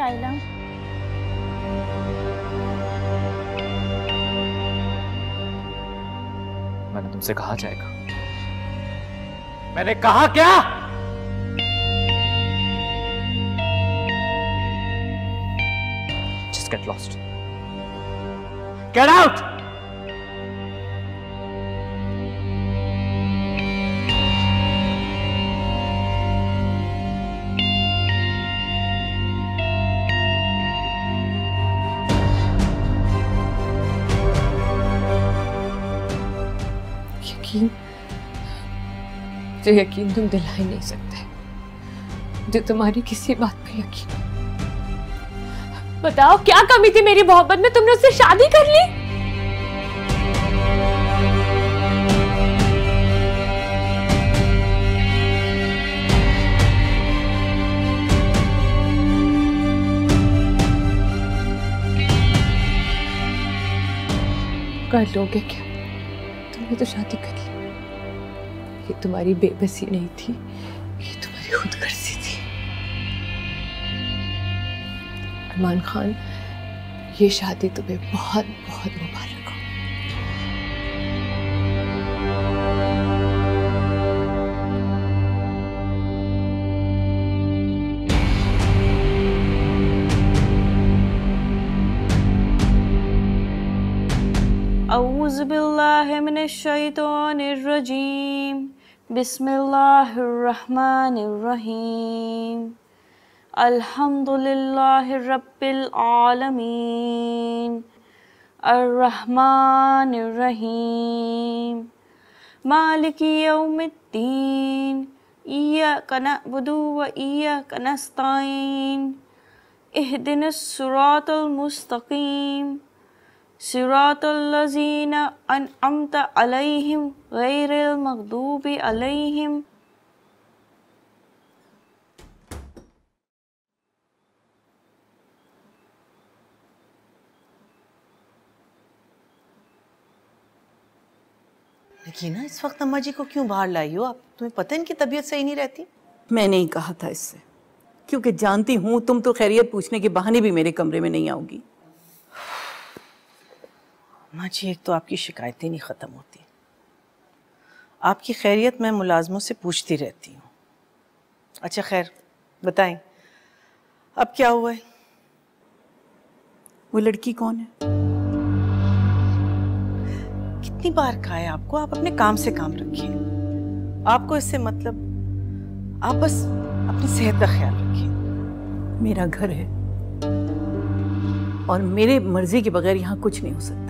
शाइला। मैंने तुमसे कहा जाएगा, मैंने कहा क्या? Just get lost. Get out! जो यकीन तुम दिला ही नहीं सकते, जो तुम्हारी किसी बात पे यकीन। बताओ क्या कमी थी मेरी मोहब्बत में, तुमने उससे शादी कर ली? कर लोगे क्या? तुमने तो शादी कर ली। ये तुम्हारी बेबसी नहीं थी, ये तुम्हारी खुदगर्जी थी। अरमान खान, ये शादी तुम्हें बहुत बहुत मुबारक हो। औज़ु बिल्लाहि मिनश शैतानिर रजीम। बिस्मिल्लाहिर्रहमानिर्रहीम। अल्हम्दुलिल्लाहि रब्बिल आलमीन अर्रहमानिर्रहीम मालिकी यौमिद्दीन इय्याका नअबुदु व इय्याका नस्तईन इहदिनस सिरातल मुस्तकीम सिरातल लज़ीना अनअमता अलैहिम गैरिल मग़दूबि अलैहिम। लेकिन इस वक्त अम्मा जी को क्यों बाहर लाई हो आप? तुम्हें पता है इनकी तबीयत सही नहीं रहती। मैंने ही कहा था इससे, क्योंकि जानती हूँ तुम तो खैरियत पूछने के बहाने भी मेरे कमरे में नहीं आओगी। अम्मा जी, एक तो आपकी शिकायतें नहीं ख़त्म होती, आपकी खैरियत मैं मुलाजमों से पूछती रहती हूँ। अच्छा खैर बताएं, अब क्या हुआ है? वो लड़की कौन है? कितनी बार कहा है आपको, आप अपने काम से काम रखिए। आपको इससे मतलब, आप बस अपनी सेहत का ख्याल रखिए। मेरा घर है और मेरे मर्जी के बगैर यहाँ कुछ नहीं हो सकता।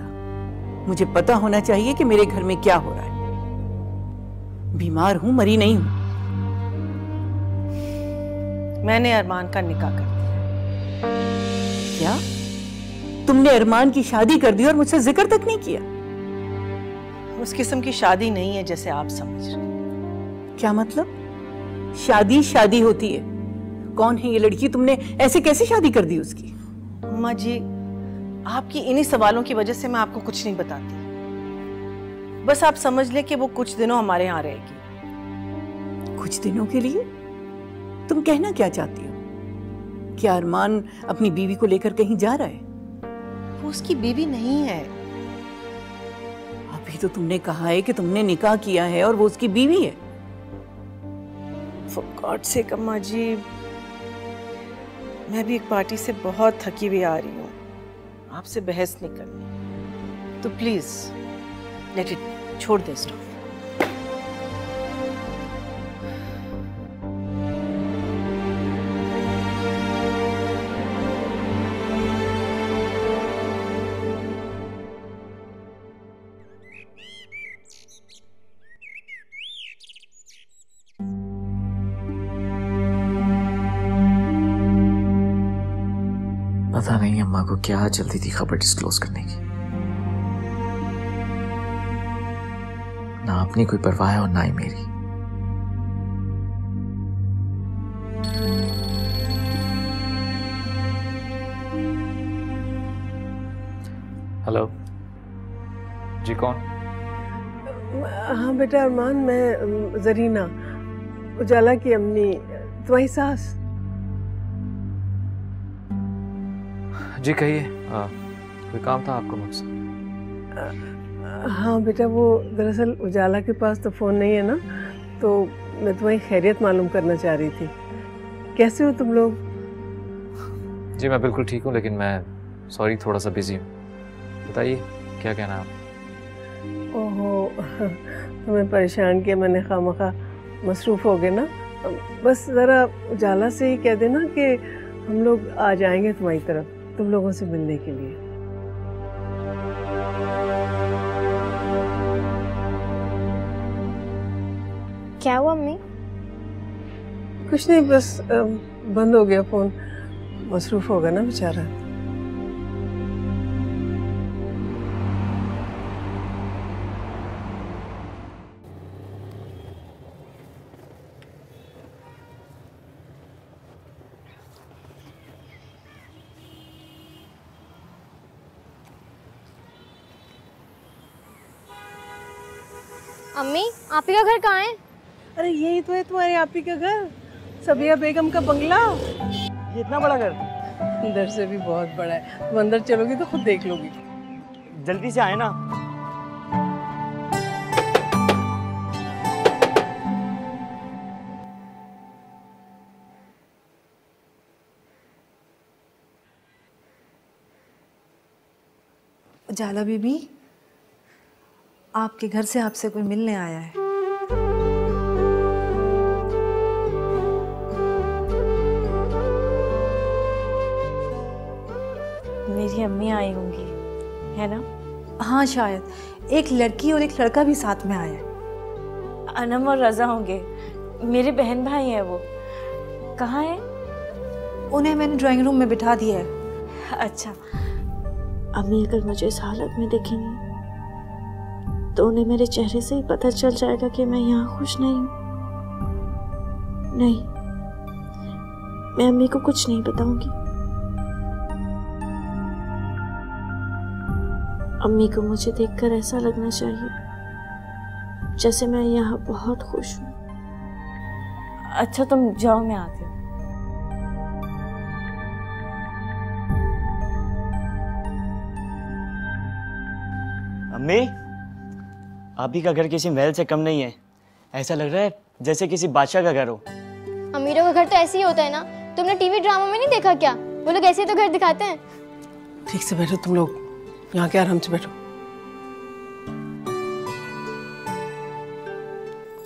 मुझे पता होना चाहिए कि मेरे घर में क्या हो रहा है। बीमार हूं, मरी नहीं हूं। मैंने अरमान का निकाह कर दिया। क्या? तुमने अरमान की शादी कर दी और मुझसे जिक्र तक नहीं किया? उस किस्म की शादी नहीं है जैसे आप समझ रहे। क्या मतलब? शादी शादी होती है। कौन है ये लड़की? तुमने ऐसे कैसे शादी कर दी उसकी? अम्मा जी, आपकी इन्हीं सवालों की वजह से मैं आपको कुछ नहीं बताती। बस आप समझ लें कि वो कुछ दिनों हमारे यहाँ रहेगी। कुछ दिनों के लिए? तुम कहना क्या चाहती हो? क्या अरमान अपनी बीवी को लेकर कहीं जा रहा है? वो उसकी बीवी नहीं है। अभी तो तुमने कहा है कि तुमने निकाह किया है और वो उसकी बीवी है। For God's sake अम्मा जी, मैं भी एक पार्टी से बहुत थकी हुई आ रही हूँ, आपसे बहस नहीं करनी, तो प्लीज लेट इट, छोड़ दे स्टॉप। पता नहीं अम्मा को क्या जल्दी थी खबर डिस्क्लोज करने की। ना अपनी कोई परवाह है और ना ही मेरी। हेलो जी, कौन? हाँ बेटा अरमान, मैं जरीना, उजाला की अम्मी, तुम्हारी सास। जी कहिए, कोई काम था आपको मुझसे? हाँ बेटा, वो दरअसल उजाला के पास तो फ़ोन नहीं है ना, तो मैं तुम्हारी खैरियत मालूम करना चाह रही थी। कैसे हो तुम लोग? जी मैं बिल्कुल ठीक हूँ, लेकिन मैं सॉरी थोड़ा सा बिजी हूँ। बताइए क्या कहना है आप? ओहो, तुम्हें परेशान किया मैंने, खामखा मसरूफ़ हो गए ना। बस ज़रा उजाला से ही कह देना कि हम लोग आ जाएंगे तुम्हारी तरफ, तुम लोगों से मिलने के लिए। क्या हुआ अम्मी? कुछ नहीं, बस बंद हो गया फ़ोन, मसरूफ़ होगा ना बेचारा। अम्मी, आप ही का घर कहाँ है? अरे यही तो है तुम्हारे आप ही का घर, सबिया बेगम का बंगला। ये इतना बड़ा घर? अंदर से भी बहुत बड़ा है, तुम अंदर चलोगी तो खुद देख लोगी। जल्दी से आए ना। उजाला बीबी, आपके घर से आपसे कोई मिलने आया है। मेरी अम्मी आई होंगी, है ना? हाँ शायद, एक लड़की और एक लड़का भी साथ में आया है। अनम और रजा होंगे, मेरे बहन भाई हैं वो। कहाँ है? उन्हें मैंने ड्राइंग रूम में बिठा दिया है। अच्छा, अम्मी अगर मुझे इस हालत में देखेंगी तो उन्हें मेरे चेहरे से ही पता चल जाएगा कि मैं यहाँ खुश नहीं हूँ। नहीं, मैं अम्मी को कुछ नहीं बताऊंगी। अम्मी को मुझे देखकर ऐसा लगना चाहिए जैसे मैं यहाँ बहुत खुश हूँ। अच्छा तुम जाओ, मैं आती हूँ। अम्मी, आप ही का घर किसी महल से कम नहीं है। ऐसा लग रहा है जैसे किसी बादशाह का घर हो। अमीरों का घर तो ऐसे ही होता है ना। तुमने टीवी ड्रामा में नहीं देखा क्या? वो लोग ऐसे तो घर दिखाते हैं। ठीक से बैठो तुम लोग, यहाँ के आराम से बैठो।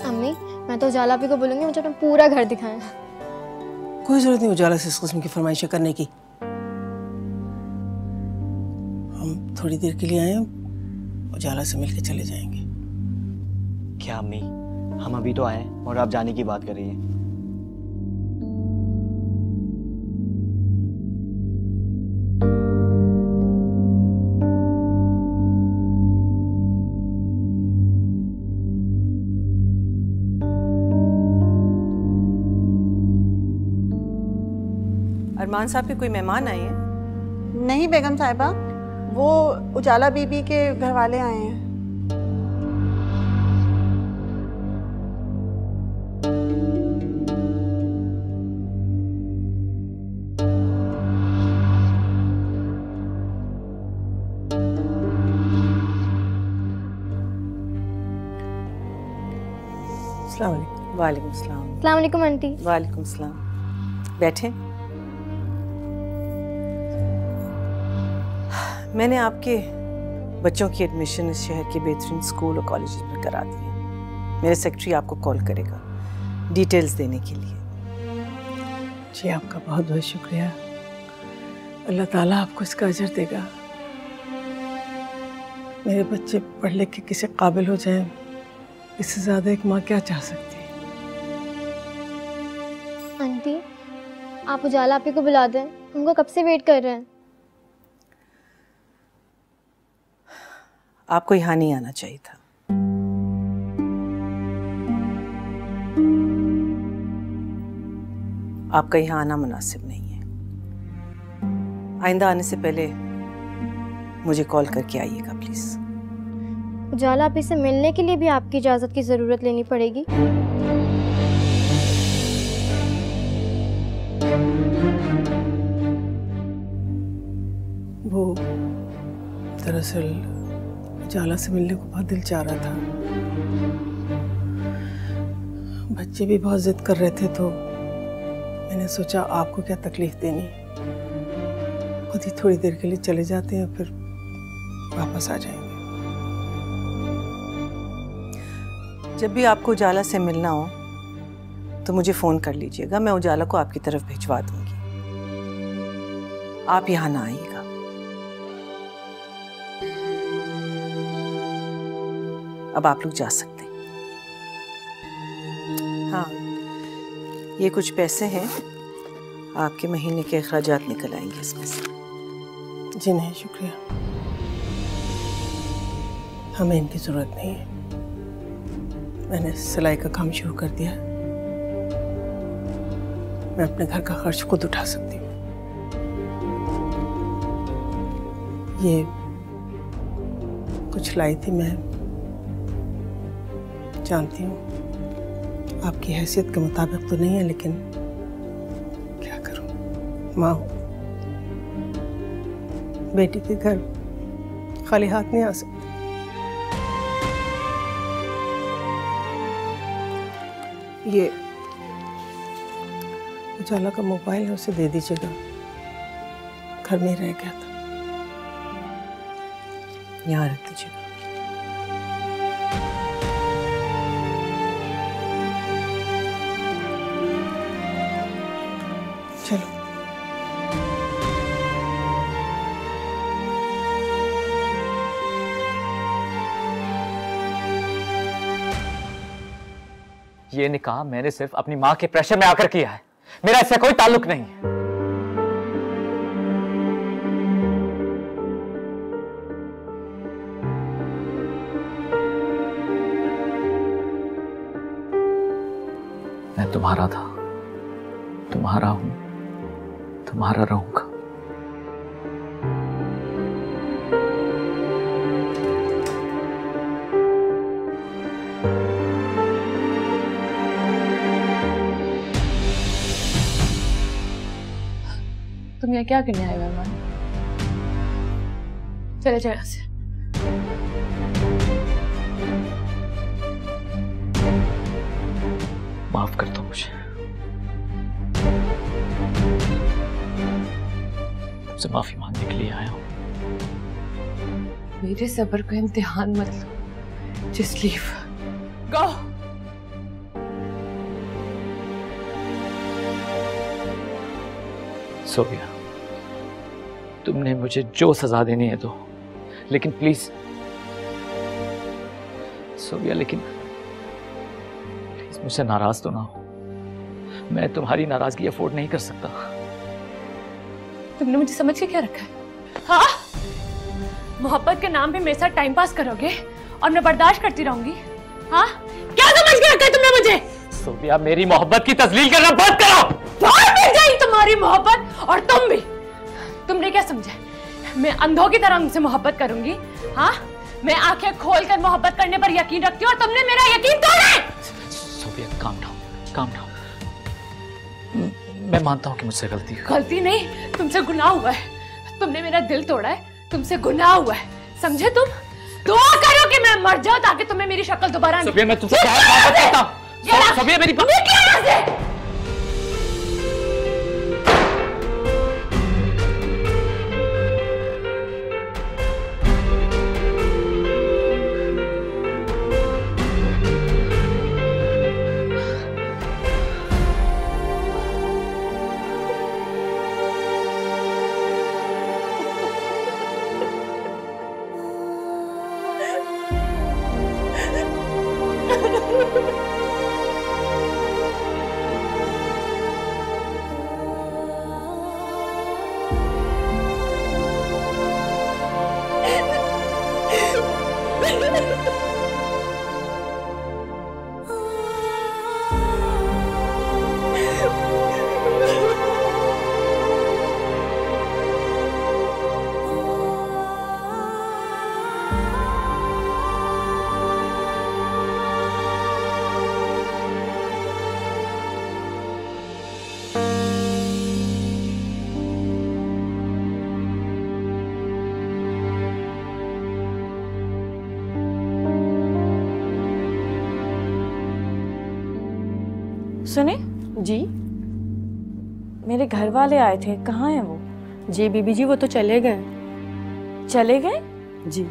अम्मी, मैं तो उजाला भी को बोलूंगी मुझे अपना पूरा घर दिखाएं। कोई जरूरत नहीं उजाला से इस किस्म की फरमाइशें करने की। हम थोड़ी देर के लिए आए हैं, उजाला से मिलके चले जाएंगे। क्या अम्मी, हम अभी तो आए और आप जाने की बात कर रही हैं। अरमान साहब के कोई मेहमान आए हैं? नहीं बेगम साहिबा, वो उजाला बीबी के घर वाले आए हैं। अस्सलाम वालेकुम। वालेकुम सलाम। अस्सलाम वालेकुम आंटी। वालेकुम सलाम। बैठे। मैंने आपके बच्चों की एडमिशन इस शहर के बेहतरीन स्कूल और कॉलेजेस में करा दी है। मेरे सेक्रेटरी आपको कॉल करेगा डिटेल्स देने के लिए। जी आपका बहुत बहुत शुक्रिया, अल्लाह ताला आपको इसका अजर देगा। मेरे बच्चे पढ़ लिख के किसी काबिल हो जाएं, इससे ज़्यादा एक माँ क्या चाह सकती है। आंटी, आप उजाला आपी को बुला दें, उनको कब से वेट कर रहे हैं। आपको यहाँ नहीं आना चाहिए था। आपका यहाँ आना मुनासिब नहीं है। आइंदा आने से पहले मुझे कॉल करके आइएगा प्लीज। उजाला आपी से मिलने के लिए भी आपकी इजाजत की जरूरत लेनी पड़ेगी। वो दरअसल उजाला से मिलने को बहुत दिल चाह रहा था। बच्चे भी बहुत जिद कर रहे थे, तो मैंने सोचा आपको क्या तकलीफ देनी, खुद ही थोड़ी देर के लिए चले जाते हैं, फिर वापस आ जाएंगे। जब भी आपको उजाला से मिलना हो तो मुझे फ़ोन कर लीजिएगा, मैं उजाला को आपकी तरफ भिजवा दूंगी। आप यहाँ ना आइएगा। अब आप लोग जा सकते हैं। हाँ, ये कुछ पैसे हैं, आपके महीने के अखराजात निकल आएंगे इसमें से। जी नहीं, शुक्रिया, हमें इनकी ज़रूरत नहीं है। मैंने सिलाई का काम शुरू कर दिया है, मैं अपने घर का खर्च खुद उठा सकती हूँ। ये कुछ लाई थी, मैं जानती हूँ आपकी हैसियत के मुताबिक तो नहीं है, लेकिन क्या करूँ, माँ हूँ, बेटी के घर खाली हाथ नहीं आ सकती। ये उजाला का मोबाइल है, उसे दे दीजिएगा, घर में रह गया था, यहाँ रख दीजिएगा। चलो। ये निकाह मैंने सिर्फ अपनी माँ के प्रेशर में आकर किया है, मेरा इससे कोई ताल्लुक नहीं है। मैं तुम्हारा था, तुम्हारा हूं, तुम्हारा रहूंगा। तुम यहाँ क्या करने आए हो मेहमान? चले जाओ यहाँ से। माफ कर दो मुझे, तुमसे माफी मांगने के लिए आया हूं। मेरे सब्र को इम्तिहान मत लो। जस्ट लीव, गो। सोफिया, तुमने मुझे जो सजा देनी है दो, लेकिन प्लीज सोफिया, लेकिन प्लीज मुझसे नाराज तो ना हो। मैं तुम्हारी नाराजगी अफोर्ड नहीं कर सकता। तुमने मुझे समझ के क्या रखा है? हाँ, मोहब्बत के नाम पे मेरे साथ टाइम पास करोगे और मैं बर्दाश्त करती रहूंगी? हाँ, क्या समझ के रखा है तुमने मुझे? सोफिया, मेरी मोहब्बत की तस्लील करना बंद करो। बाहर मिल जाएगी तुम्हारी मोहब्बत, और तुम भी। तुमने क्या समझा? मैं अंधों की तरह उनसे मोहब्बत करूंगी? हाँ, मैं आंखें खोलकर मोहब्बत करने पर यकीन रखती हूँ और तुमने मेरा यकीन तोड़ा। Sophia, calm down, calm down. मैं मानता हूँ कि मुझसे गलती है। गलती नहीं, तुमसे गुनाह हुआ है। तुमने मेरा दिल तोड़ा है, तुमसे गुनाह हुआ है, समझे? तुम दुआ करो कि मैं मर जाऊं ताकि तुम्हें मेरी शक्ल दोबारा। सोफिया, मैं तुमसे प्यार करता हूं। सोफिया, मेरी बात। सुने जी मेरे घर वाले आए थे, कहाँ हैं वो? जी बीबी जी वो तो चले गए। चले गए? जी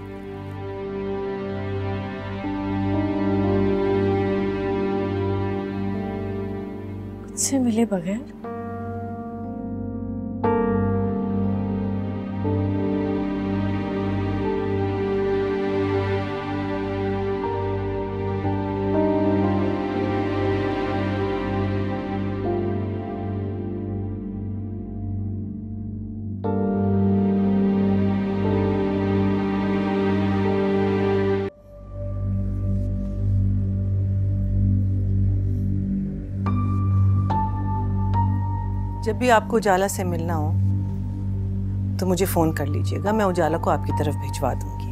मुझसे मिले बगैर? जब भी आपको उजाला से मिलना हो तो मुझे फ़ोन कर लीजिएगा, मैं उजाला को आपकी तरफ भिजवा दूंगी।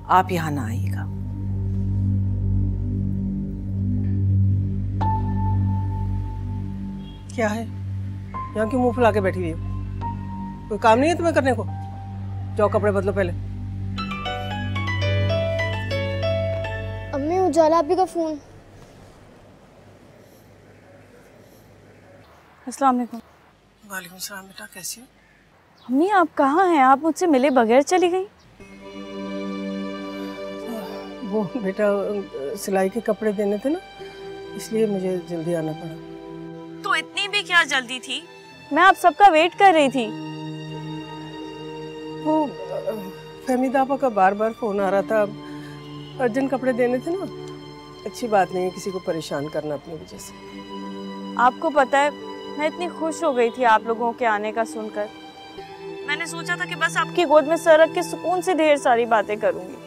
आप यहाँ ना आइएगा। क्या है यहाँ क्यों मुंह फुला के बैठी हुई हो? कोई काम नहीं है तुम्हें करने को? जाओ कपड़े बदलो पहले। अम्मी उजाला आपी का फोन। अस्सलाम वालेकुम। वालेकुम सलाम बेटा, कैसी हो? अम्मी आप कहाँ हैं? आप मुझसे मिले बगैर चली गई? वो बेटा सिलाई के कपड़े देने थे ना, इसलिए मुझे जल्दी आना पड़ा। तो इतनी भी क्या जल्दी थी? मैं आप सबका वेट कर रही थी। वो फहमीदा आपा का बार बार फोन आ रहा था, अर्जेंट कपड़े देने थे ना। अच्छी बात नहीं है किसी को परेशान करना अपनी वजह से। आपको पता है मैं इतनी खुश हो गई थी आप लोगों के आने का सुनकर। मैंने सोचा था कि बस आपकी गोद में सर रख के सुकून से ढेर सारी बातें करूंगी।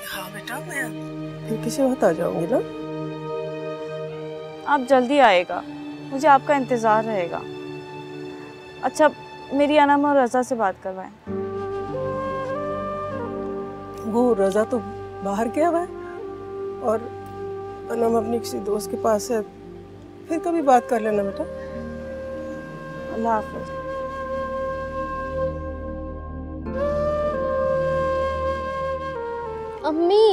हाँ बेटा, मैं फिर किसी वक्त आ जाऊंगी ना। आप जल्दी आएगा, मुझे आपका इंतजार रहेगा। अच्छा मेरी अनम और रजा से बात करवाएं। वो रजा तो बाहर गया हुआ है और अनम अपनी किसी दोस्त के पास है, फिर कभी बात कर लेना बेटा। अल्लाह हाफ़िज़। अम्मी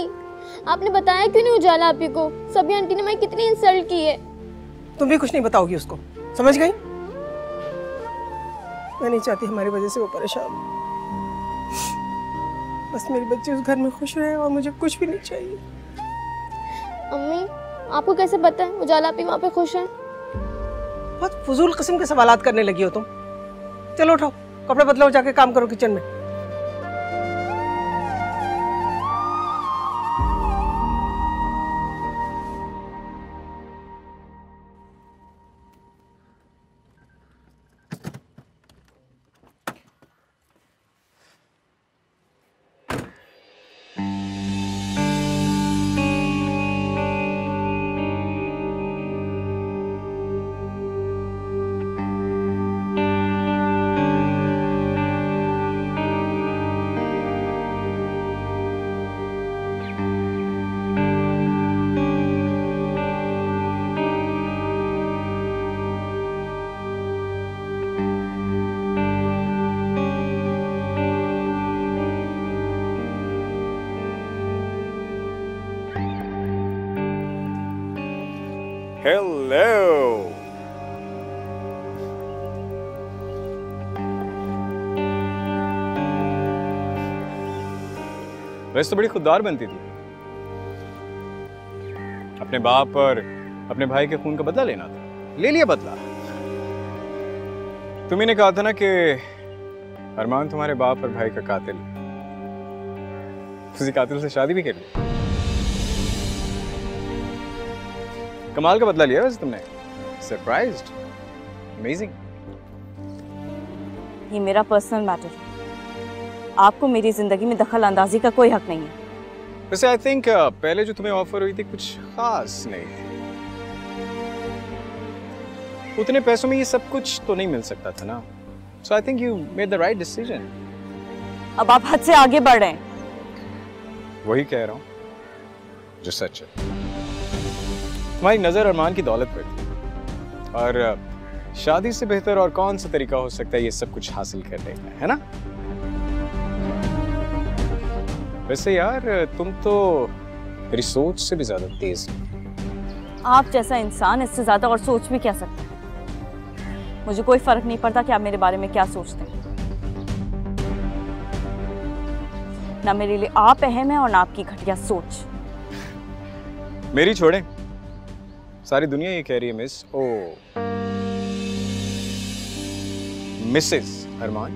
आपने बताया क्यों नहीं उजाला आपी को? सभी आंटी ने मैं कितनी इंसल्ट की है। तुम भी कुछ नहीं बताओगी उसको, समझ गई? मैं नहीं चाहती हमारी वजह से वो परेशान हो। बस मेरी बच्ची उस घर में खुश रहे और मुझे कुछ भी नहीं चाहिए। अम्मी आपको कैसे पता है उजाला आपी वहाँ पे खुश है? बहुत फजूल किस्म के सवालात करने लगी हो तुम। चलो उठो, कपड़े बदलो, जाके काम करो किचन में। Hello. वैसे तो बड़ी खुददार बनती थी। अपने बाप और अपने भाई के खून का बदला लेना था, ले लिया बदला। तुम्ही ने कहा था ना कि अरमान तुम्हारे बाप और भाई का कातिल, उसी कातिल से शादी भी कर ली। कमाल का बदला लिया वैसे तुमने। Surprised, amazing. ये मेरा पर्सनल मैटर है, आपको मेरी जिंदगी में दखल अंदाजी का कोई हक नहीं है। वैसे आई थिंक पहले जो तुम्हें ऑफर हुई थी कुछ खास नहीं थी। उतने पैसों में ये सब कुछ तो नहीं मिल सकता था ना। So I think you made the right decision. अब आप हद से आगे बढ़ रहे हैं। वही कह रहा हूँ जो सच है। तुम्हारी नजर अरमान की दौलत पर थी और शादी से बेहतर और कौन सा तरीका हो सकता है ये सब कुछ हासिल करने का, है ना? वैसे यार तुम तो मेरी सोच से भी ज्यादा तेज हो। आप जैसा इंसान इससे ज्यादा और सोच भी क्या सकता है। मुझे कोई फर्क नहीं पड़ता कि आप मेरे बारे में क्या सोचते हैं। ना मेरे लिए आप अहम है और ना आपकी घटिया सोच। मेरी छोड़ें, सारी दुनिया ये कह रही है मिस मिसेस अरमान।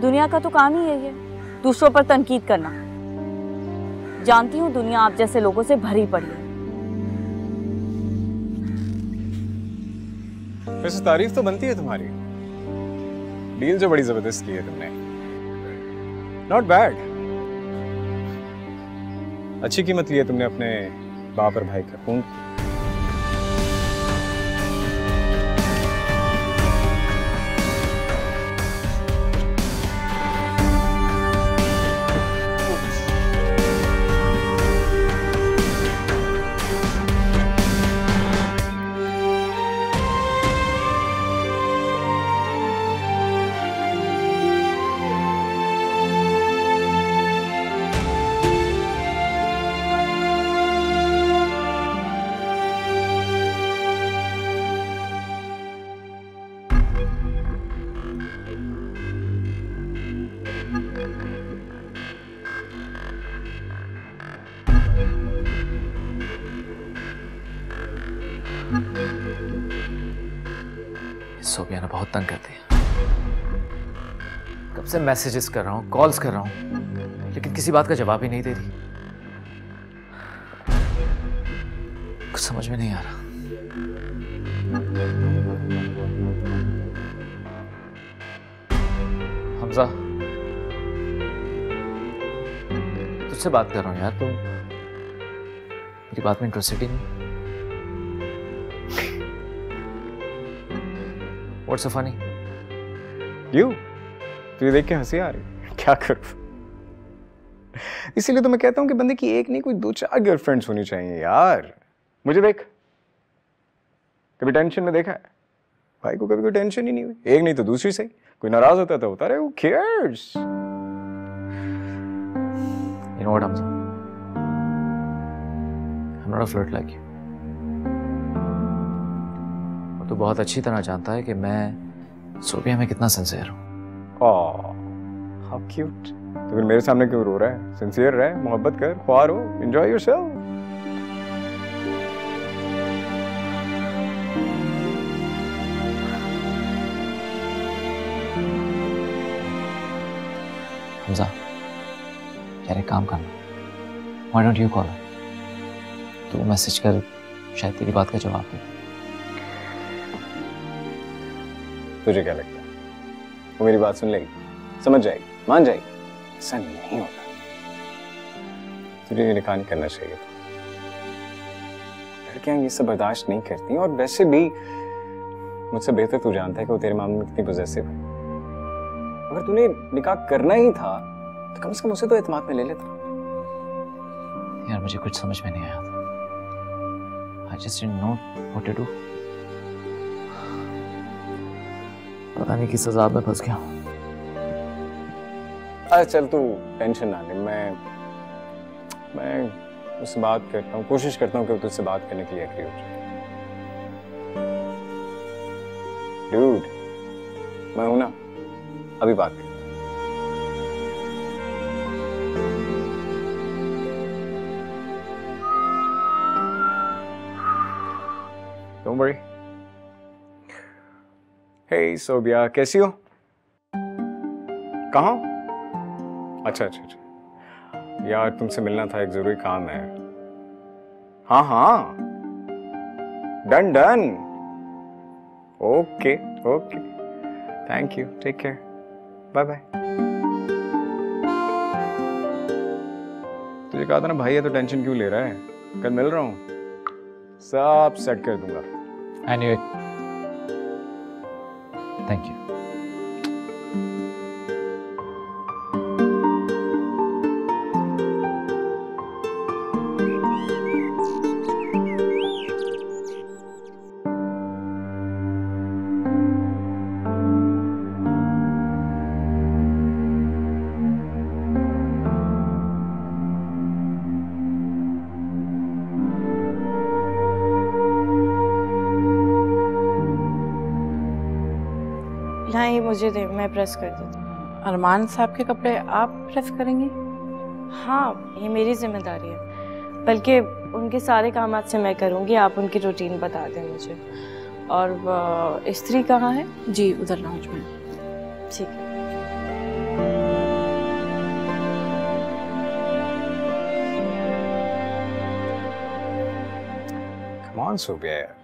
दुनिया का तो काम ही यही है, दूसरों पर तनकीद करना। जानती हूँ दुनिया आप जैसे लोगों से भरी पड़ी है। वैसे तारीफ तो बनती है तुम्हारी, डील जो बड़ी जबरदस्त की है तुमने, नॉट बैड। अच्छी कीमत ली है तुमने अपने बाप और भाई का खून। सोबिया ने बहुत तंग कर दिया। कब से मैसेजेस कर रहा हूँ, कॉल्स कर रहा हूँ, लेकिन किसी बात का जवाब ही नहीं दे रही। कुछ समझ में नहीं आ रहा। हमजा, तुझसे बात कर रहा हूँ यार, तुम मेरी बात में इंटरेस्टेड ही नहीं। What's so funny? You? तुझे देख के हंसी आ रही? क्या करूं? इसीलिए तो मैं कहता हूं कि बंदे की एक नहीं कोई 2-4 गर्लफ्रेंड्स होनी चाहिए यार। मुझे देख, कभी टेंशन में देखा है? भाई को कभी कोई टेंशन ही नहीं हुई। एक नहीं तो दूसरी सही। कोई नाराज होता तो होता रहे, who cares? You know what, Hamza? I'm not a flirt like you. तो बहुत अच्छी तरह जानता है कि मैं सोबिया में कितना सिंसियर हूँ। Oh, how cute. तो फिर मेरे सामने क्यों रो रहा है? सिंसियर रहे, मोहब्बत कर, ख्वार हो, enjoy yourself. हमजा, यार एक काम करना, Why don't you call her? तू मैसेज कर, शायद तेरी बात का जवाब दे। तुझे क्या लगता है वो मेरी बात सुन लेगी, समझ जाएगी, मान जाएगी? ऐसा नहीं होता। तुझे ये निकाह नहीं करना चाहिए था। लड़कियां ये सब बर्दाश्त नहीं करती, और वैसे भी मुझसे बेहतर तू जानता है कि वो तेरे मामले में कितनी पॉजेसिव है। अगर तूने निकाह करना ही था तो कम से कम उसे तो एतमाद में ले लेता। यार मुझे कुछ समझ में नहीं आया था। I just didn't know what to do. पता नहीं किस अज़ाब में फंस गया हूँ। अरे चल तू टेंशन ना ले, मैं उससे बात करता हूँ, कोशिश करता हूँ कि वो तुझसे बात करने के लिए एग्री हो जाए। डूड, मैं हूं ना, अभी बात कर। Don't worry. Hey सोबिया, कैसी हो? कहाँ? अच्छा अच्छा अच्छा यार, तुमसे मिलना था, एक जरूरी काम है। हाँ हाँ, done done. Okay okay, thank you, take care, bye bye. तुझे कहा था ना भाई है तो टेंशन क्यों ले रहा है? कल मिल रहा हूँ, सब सेट कर दूंगा। Anyway, thank you. हाँ ये मुझे दे, मैं प्रेस कर देती हूँ। अरमान साहब के कपड़े आप प्रेस करेंगी? हाँ ये मेरी जिम्मेदारी है, बल्कि उनके सारे काम आज से मैं करूँगी। आप उनकी रूटीन बता दें मुझे। और इस्त्री कहाँ है? जी उधर लाउंज में। ठीक है। कम ऑन सोबिया यार,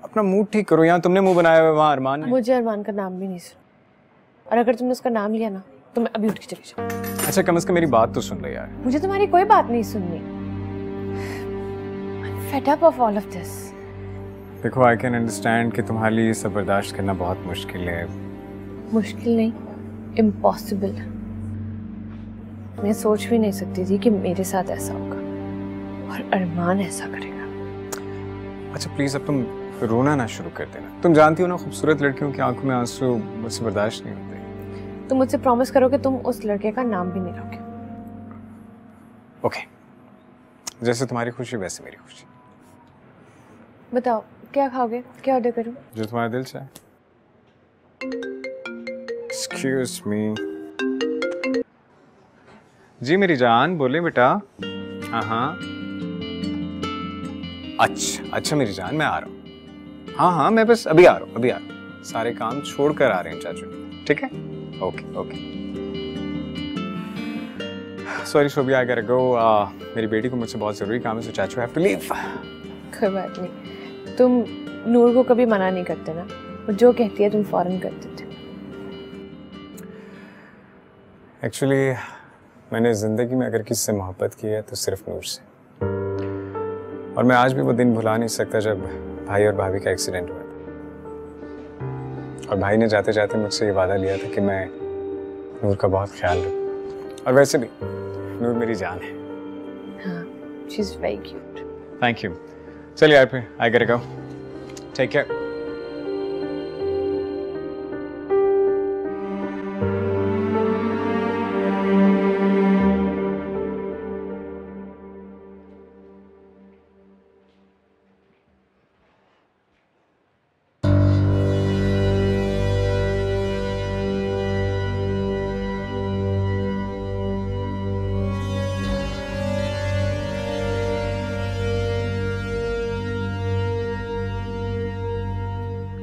अपना मूड ठीक करो। यहाँ तुमने मुंह बनाया हुआ है, वहाँ अरमान है। मुझे अरमान का नाम भी नहीं सुना, और अगर तुमने उसका नाम लिया ना तो मैं अभी उठ के चली जाऊँ। अच्छा कम से कम मेरी बात तो सुन लो यार। मुझे तुम्हारी कोई बात नहीं सुननी। I'm fed up of all of this. देखो आई कैन अंडरस्टैंड कि तुम्हारे लिए सब बर्दाश्त करना बहुत मुश्किल है। मुश्किल नहीं, इम्पॉसिबल। मैं सोच भी नहीं सकती थी कि मेरे साथ ऐसा होगा और अरमान ऐसा करेगा। अच्छा प्लीज अब तुम रोना ना शुरू कर देना। तुम जानती हो ना खूबसूरत लड़कियों की आंखों में आंसू मुझसे बर्दाश्त नहीं होते। तुम मुझसे प्रॉमिस करो कि तुम उस लड़के का नाम भी नहीं लोगे। ओके, जैसे तुम्हारी खुशी वैसे मेरी खुशी। बताओ क्या खाओगे, क्या ऑर्डर करूं? जो तुम्हारा दिल चाहे। Excuse me. जी मेरी जान, बोले बेटा। हाँ हाँ अच्छा मेरी जान, मैं आ रहा हूँ। हाँ मैं बस अभी आ रहा हूँ, अभी आ रहा हूँ। सारे काम छोड़ कर आ रहे हैं चाचू, ठीक है? Okay. Sorry Shobhiya, I got to go. मेरी बेटी को मुझसे बहुत जरूरी काम है, सो चाचू हैव टू लीव। कोई बात नहीं, तुम नूर को कभी मना नहीं करते ना, वो जो कहती है तुम फौरन कर देते। एक्चुअली मैंने जिंदगी में अगर किसी से मोहब्बत की है तो सिर्फ नूर से। और मैं आज भी वो दिन भुला नहीं सकता जब भाई और भाभी का एक्सीडेंट हुआ था। और भाई ने जाते जाते मुझसे ये वादा लिया था कि मैं नूर का बहुत ख्याल रखूं। और वैसे भी नूर मेरी जान है। हाँ, she is very cute. Thank you. चलिए यार फिर, I got to go. Take care.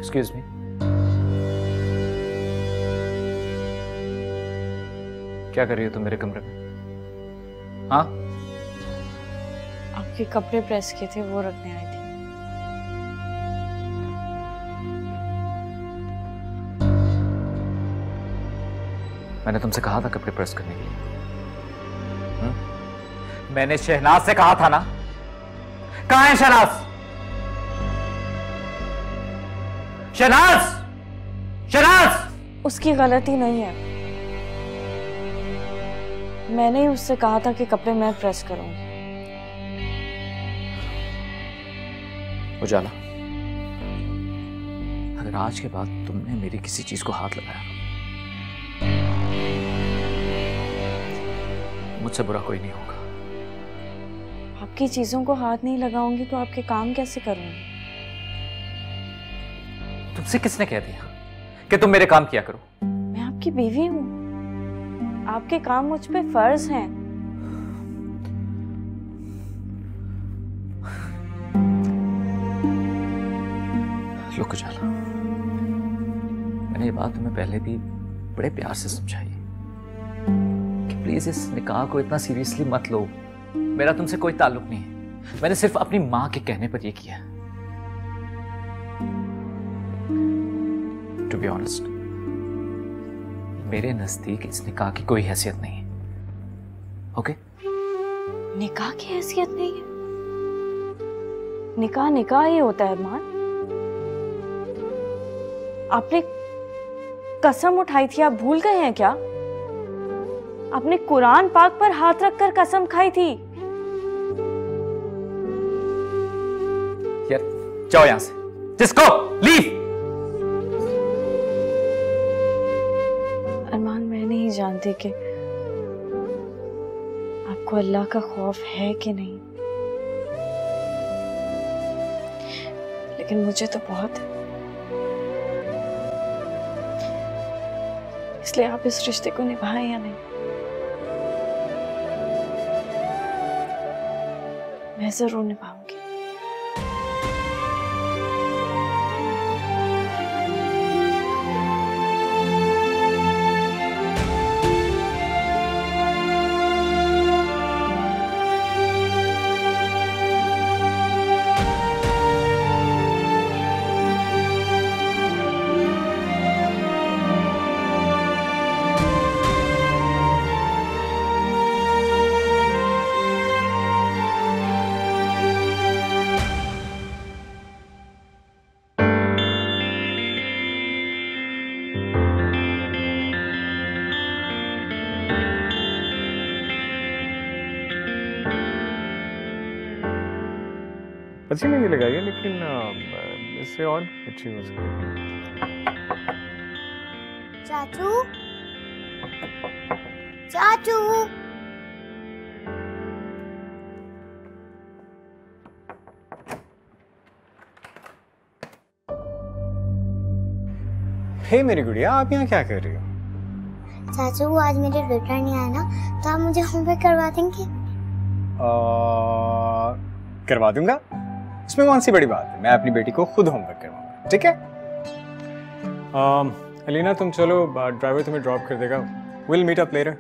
Excuse me. क्या कर रही हो तुम मेरे कमरे में? हाँ? आपके कपड़े प्रेस किए थे, वो रखने आई थी। मैंने तुमसे कहा था कपड़े प्रेस करने के लिए। मैंने शहनाज से कहा था ना। कहाँ है शहनाज? शहनाज! उसकी गलती नहीं है, मैंने ही उससे कहा था कि कपड़े मैं प्रेस करूंगी। उजाला, अगर आज के बाद तुमने मेरी किसी चीज को हाथ लगाया, मुझसे बुरा कोई नहीं होगा। आपकी चीजों को हाथ नहीं लगाऊंगी तो आपके काम कैसे करूंगी? तुमसे किसने कह दिया कि तुम मेरे काम किया करो? मैं आपकी बीवी हूँ, आपके काम मुझ पे फर्ज हैं। लोग उजाला, मैंने ये बात तुम्हें पहले भी बड़े प्यार से समझाई कि प्लीज इस निकाह को इतना सीरियसली मत लो। मेरा तुमसे कोई ताल्लुक नहीं है, मैंने सिर्फ अपनी माँ के कहने पर यह किया। टू बी ऑनेस्ट, मेरे नजदीक इस निकाह की कोई हैसियत नहीं है। ओके? निकाह की हैसियत नहीं है? निकाह निकाह ही होता है अरमान। आपने कसम उठाई थी, आप भूल गए हैं क्या? आपने कुरान पाक पर हाथ रखकर कसम खाई थी। यार जाओ यहां से, जिसको लीव। अरमान, मैं नहीं जानती कि आपको अल्लाह का खौफ है कि नहीं, लेकिन मुझे तो बहुत है। इसलिए आप इस रिश्ते को निभाएं या नहीं। मैं जरूर निभाऊंगी। अच्छी मेहंदी लगाई है, लेकिन इससे और अच्छी हो सकती है। चाचू, चाचू, हे मेरी गुड़िया, आप यहाँ क्या कर रही हो? चाचू आज मेरे रिटर्न नहीं आया ना, तो आप मुझे होमवर्क करवा देंगे? करवा दूंगा, इसमें कौन सी बड़ी बात है। मैं अपनी बेटी को खुद होमवर्क करवाऊंगा, ठीक है? अलीना तुम चलो, ड्राइवर तुम्हें ड्रॉप कर देगा। Will meet up later.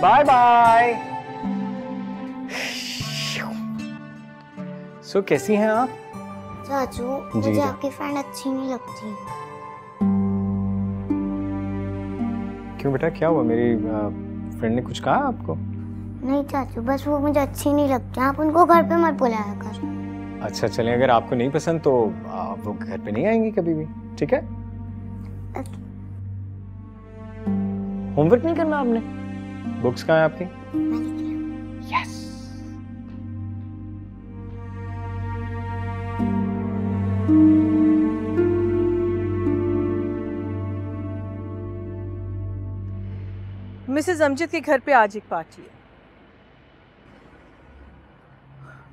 Bye bye. So कैसी हैं आप? चाचू मुझे आपकी फ्रेंड अच्छी नहीं लगती। क्यों बेटा, क्या हुआ? मेरी फ्रेंड ने कुछ कहा आपको? नहीं चाचू, बस वो मुझे अच्छी नहीं लगती। आप उनको घर पे मत बुलाया कर। अच्छा चलें, अगर आपको नहीं पसंद तो वो घर पे नहीं आएंगी कभी भी, ठीक है? होमवर्क नहीं करना आपने? बुक्स कहाँ है आपकी? यस। मिसेस अमजद के घर पे आज एक पार्टी है।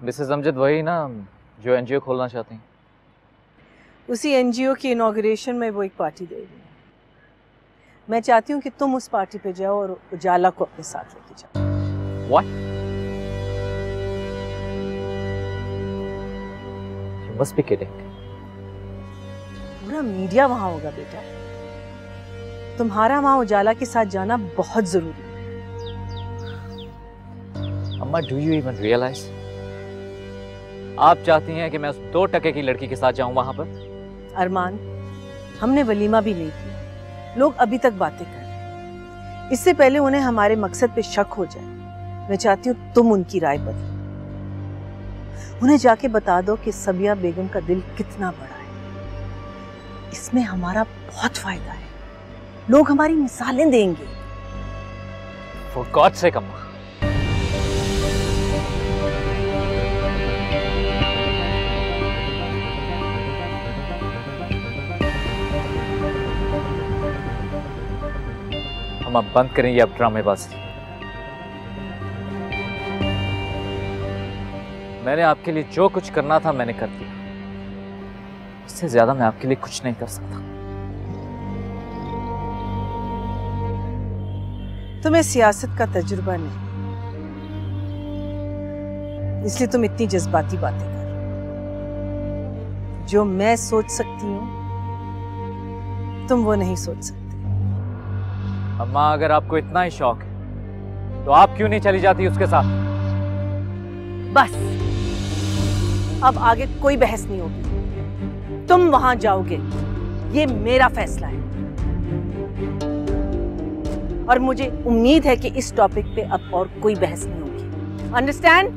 मिसेस अमजद वही ना जो एनजीओ खोलना चाहती हैं? उसी एनजीओ की इनॉग्रेशन में वो एक पार्टी दे रही है। मैं चाहती हूँ कि तुम उस पार्टी पे जाओ और उजाला को अपने साथ लेके जाओ। What? You must be kidding. पूरा मीडिया वहां होगा बेटा। तुम्हारा वहां उजाला के साथ जाना बहुत जरूरी है। अम्मा, do you even realize? आप चाहती हैं कि मैं उस 2% की लड़की के साथ जाऊं वहां पर? अरमान, हमने वलीमा भी नहीं किया, लोग अभी तक बातें कर रहे हैं। इससे पहले उन्हें हमारे मकसद पे शक हो जाए, मैं चाहती हूँ तुम उनकी राय बदलो। उन्हें जाके बता दो कि सबिया बेगम का दिल कितना बड़ा है। इसमें हमारा बहुत फायदा है, लोग हमारी मिसालें देंगे। For God's sake, अम्मा। अम्मा बंद करें ये अब ड्रामेबाजी। मैंने आपके लिए जो कुछ करना था मैंने कर दिया। इससे ज्यादा मैं आपके लिए कुछ नहीं कर सकता। तुम्हें सियासत का तजुर्बा नहीं, इसलिए तुम इतनी जज्बाती बातें कर रहे हो। जो मैं सोच सकती हूँ तुम वो नहीं सोच सकते। अम्मा, अगर आपको इतना ही शौक है तो आप क्यों नहीं चली जाती उसके साथ? बस अब आगे कोई बहस नहीं होगी। तुम वहां जाओगे, ये मेरा फैसला है। और मुझे उम्मीद है कि इस टॉपिक पे अब और कोई बहस नहीं होगी। अंडरस्टैंड?